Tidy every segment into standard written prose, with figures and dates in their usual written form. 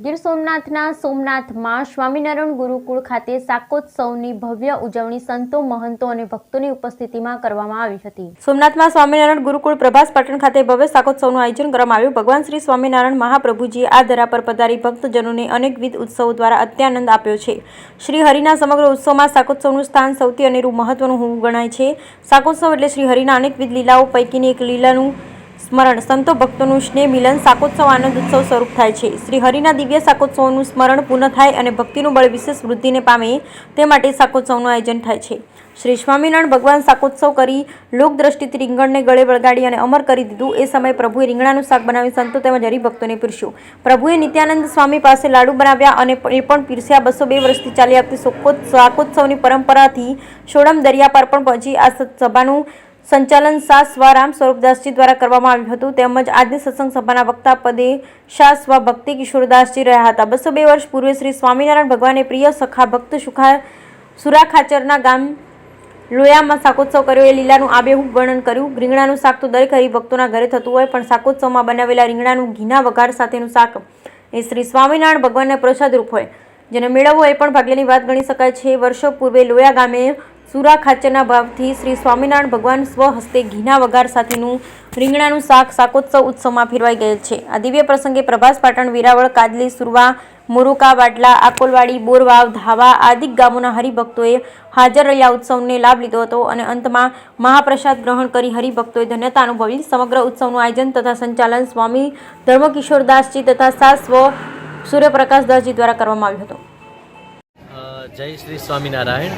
ગીર સોમનાથના સોમનાથમાં સ્વામિનારાયણ ગુરુકુળ ખાતે શાકોત્સવની ભવ્ય ઉજવણી સંતો, મહંતો અને ભક્તોની ઉપસ્થિતિમાં કરવામાં આવી હતી। સોમનાથમાં સ્વામિનારાયણ ગુરુકુળ પ્રભાસ પાટણ ખાતે ભવ્ય શાકોત્સવનું આયોજન કરવામાં આવ્યું। ભગવાન શ્રી સ્વામિનારાયણ મહાપ્રભુજીએ આ ધરા પર પધારી ભક્તજનોને અનેકવિધ ઉત્સવો દ્વારા અત્યાનંદ આપ્યો છે। શ્રી હરિના સમગ્ર ઉત્સવમાં શાકોત્સવનું સ્થાન સૌથી અનેરું મહત્વનું હોવું ગણાય છે। શાકોત્સવ એટલે શ્રી હરિના અનેકવિધ લીલાઓ પૈકીની એક લીલાનું स्मरण, संतो भक्तों स्नेह मिलन, शाकोत्सव आनंद उत्सव स्वरूप थाय छे। श्री हरिना दिव्य शाकोत्सवનું स्मरण पूर्ण थाय અને ભક્તિનું બળ વિશેષ વૃદ્ધિને પામે તે માટે શાકોત્સવનું આયોજન થાય છે। શ્રી સ્વામિનારાયણ ભગવાન શાકોત્સવ કરી લોક દ્રષ્ટિથી રીંગણને ગળે વળગાડી અને અમર કરી દીધું। એ સમયે પ્રભુએ રીંગણાનું શાક બનાવી સંતો તેમજ હરિભક્તોને પીરસ્યું। પ્રભુએ નિત્યાનંદ સ્વામી પાસે લાડુ બનાવ્યા અને એ પણ પીરસ્યા। 202 વર્ષથી ચાલી આવતી શાકોત્સવની પરંપરાથી સોડમ દરિયા પર પણ પહોંચી આ સભાનું संचालन शाह स्व राम स्वरूपदासजी द्वारा કરવામાં આવ્યું હતું। તેમજ આજની સત્સંગ સભાના વક્તા પદે શાહ સ્વ ભક્તિ કિશોરદાસજી રહ્યા હતા। 202 વર્ષ પૂર્વે શ્રી સ્વામિનારાયણ ભગવાને પ્રિય સખા ભક્ત સુરાખાચરના ગામ લોયામાં શાકોત્સવ કર્યો। એ લીલાનું આબેહૂબ વર્ણન કર્યું। રીંગણાનું શાક તો દરેક હરિભક્તોના ઘરે થતું હોય, પણ શાકોત્સવમાં બનાવેલા રીંગણાનું ઘીના વઘાર સાથેનું શાક એ શ્રી સ્વામિનારાયણ ભગવાનને પ્રસાદ રૂપ હોય, જેને મેળવવો એ પણ ભાગ્યની વાત ગણી શકાય છે। વર્ષો પૂર્વે લોયા ગામે સુરા ખાચરના ભાવથી શ્રી સ્વામિનારાયણ ભગવાન સ્વહસ્તે ઘીના વઘાર સાથેનું રીંગણાનું શાક શાકોત્સવ ઉત્સવમાં ફેરવાઈ ગયેલ છે। આ દિવ્ય પ્રસંગે પ્રભાસ પાટણ, વેરાવળ, કાદલી, સુરવા, મોરુકા, વાડલા, આકોલવાડી, બોરવાવ, ધાવા આદિ ગામોના હરિભક્તોએ હાજર રહી આ ઉત્સવને લાભ લીધો હતો અને અંતમાં મહાપ્રસાદ ગ્રહણ કરી હરિભક્તોએ ધન્યતા અનુભવી। સમગ્ર ઉત્સવનું આયોજન તથા સંચાલન સ્વામી ધર્મકિશોરદાસજી તથા શાહ સ્વ સૂર્યપ્રકાશદાસજી દ્વારા કરવામાં આવ્યું હતું। જય શ્રી સ્વામિનારાયણ।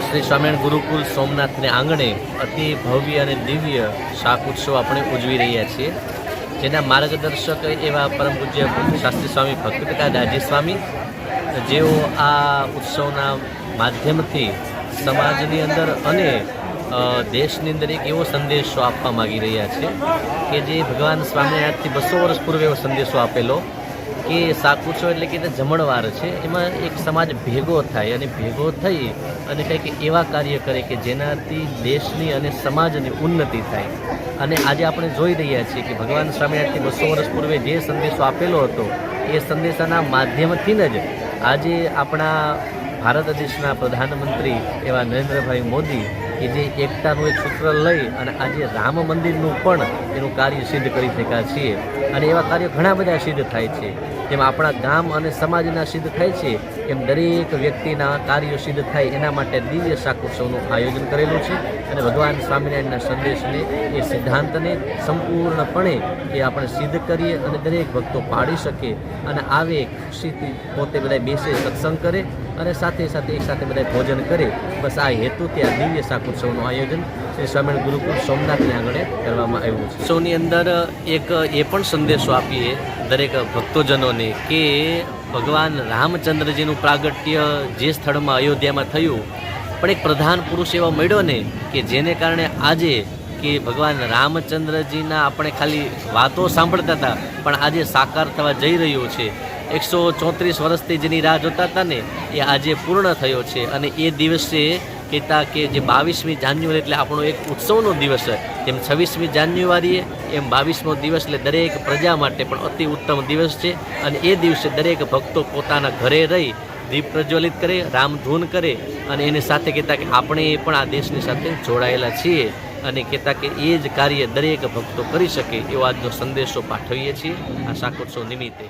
શ્રી સ્વામિનારાયણ ગુરુકુલ સોમનાથને આંગણે અતિ ભવ્ય અને દિવ્ય શાક ઉત્સવ આપણે ઉજવી રહ્યા છીએ, જેના માર્ગદર્શક એવા પરમ પૂજ્ય શાસ્ત્રી સ્વામી ભક્તિપ્રકા દાજી સ્વામી, જેઓ આ ઉત્સવના માધ્યમથી સમાજની અંદર અને દેશની અંદર એક એવો સંદેશો આપવા માગી રહ્યા છે કે જે ભગવાન સ્વામિનારાયણથી 200 વર્ષ પૂર્વે એવો સંદેશો આપેલો કે શાકોત્સવ એટલે કે જમણવાર છે, એમાં એક સમાજ ભેગો થાય અને ભેગો થઈ અને કંઈક એવા કાર્ય કરે કે જેનાથી દેશની અને સમાજની ઉન્નતિ થાય। અને આજે આપણે જોઈ રહ્યા છીએ કે ભગવાન સ્વામિનારાયણથી 200 વર્ષ પૂર્વે જે સંદેશો આપેલો હતો એ સંદેશાના માધ્યમથી જ આજે આપણા ભારત દેશના પ્રધાનમંત્રી એવા નરેન્દ્રભાઈ મોદી કે જે એકતાનું એક સૂત્ર લઈ અને આજે રામ મંદિરનું પણ એનું કાર્ય સિદ્ધ કરી શક્યા છીએ। અને એવા કાર્યો ઘણા બધા સિદ્ધ થાય છે, જેમ આપણા ગામ અને સમાજના સિદ્ધ થાય છે, એમ દરેક વ્યક્તિના કાર્યો સિદ્ધ થાય એના માટે દિવ્ય શાકોત્સવનું આયોજન કરેલું છે। અને ભગવાન સ્વામિનારાયણના સંદેશને એ સિદ્ધાંતને સંપૂર્ણપણે એ આપણે સિદ્ધ કરીએ અને દરેક ભક્તો પાડી શકે અને આવે ખુશીથી પોતે બધા બેસે સત્સંગ કરે અને સાથે સાથે એક સાથે બધા ભોજન કરે। બસ આ હેતુથી આ દિવ્ય શાકોત્સવનું આયોજન શ્રી સ્વામિનારાયણ ગુરુકુળ સોમનાથને આંગણે કરવામાં આવ્યું છે। ઉત્સવની અંદર એક એ પણ સંદેશો આપીએ દરેક ભક્તોજનોને કે ભગવાન રામચંદ્રજીનું પ્રાગટ્ય જે સ્થળમાં અયોધ્યામાં થયું, પણ એક પ્રધાન પુરુષ એવો મળ્યો ને કે જેને કારણે આજે કે ભગવાન રામચંદ્રજીના આપણે ખાલી વાતો સાંભળતા હતા, પણ આજે સાકાર થવા જઈ રહ્યો છે। 134 વર્ષથી જેની રાહ જોતા હતા ને એ આજે પૂર્ણ થયો છે। અને એ દિવસે કહેતા કે જે 22મી જાન્યુઆરી એટલે આપણો એક ઉત્સવનો દિવસ છે, જેમ 26મી જાન્યુઆરીએ એમ 22મો દિવસ એટલે દરેક પ્રજા માટે પણ અતિ ઉત્તમ દિવસ છે। અને એ દિવસે દરેક ભક્તો પોતાના ઘરે રહી દીપ પ્રજ્વલિત કરે, રામધૂન કરે અને એની સાથે કહેતા કે આપણે પણ આ દેશની સાથે જોડાયેલા છીએ અને કહેતા કે એ જ કાર્ય દરેક ભક્તો કરી શકે એવો આજનો સંદેશો પાઠવીએ છીએ આ શાકોત્સવ નિમિત્તે।